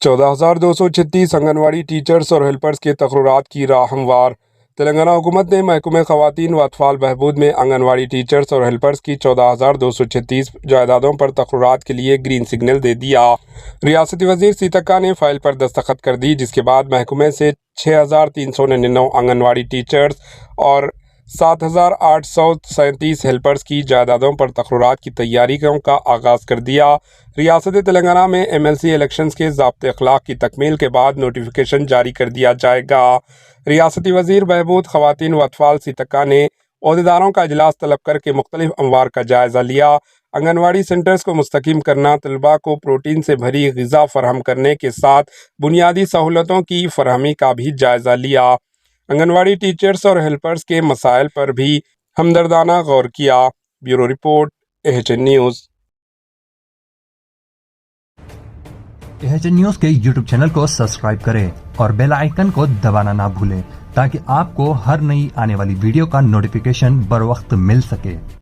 14,236 anganwadi teachers और helpers के तकर्रुरात की राह हमवार। तेलंगाना हुकूमत ने महकमे ख़वातीन व अतफ़ाल बहबूद में आंगनवाड़ी टीचर्स और हेल्पर्स की 14,236 जायदादों पर तकर्रुरात के लिए ग्रीन सिग्नल दे दिया। रियासती वज़ीर सीतक्का ने फ़ाइल पर दस्तखत कर दी, जिसके बाद महकमे से 6,399 आंगनवाड़ी टीचर्स और 7,837 हेल्पर्स की जायदादों पर तकर्रुरात की तैयारियों का आगाज़ कर दिया। रियासत तेलंगाना में MLC इलेक्शंस के ज़ाब्ते अखलाक की तकमील के बाद नोटिफिकेशन जारी कर दिया जाएगा। रियासती वज़ीर बहबूद ख़वातीन व अतफ़ाल सीतक्का ने ओहदेदारों का इजलास तलब करके मुख्तलिफ अमवार का जायज़ा लिया। आंगनवाड़ी सेंटर्स को मुस्तकीम करना, तलबा को प्रोटीन से भरी ग़िज़ा फराहम करने के साथ बुनियादी सहूलतों की फराहमी का भी जायज़ा लिया। आंगनवाड़ी टीचर्स और हेल्पर्स के मसाइल पर भी हमदर्दाना गौर किया। Bureau report, AHN news. AHN news के YouTube चैनल को सब्सक्राइब करें और बेल आइकन को दबाना ना भूलें ताकि आपको हर नई आने वाली वीडियो का नोटिफिकेशन बर वक्त मिल सके।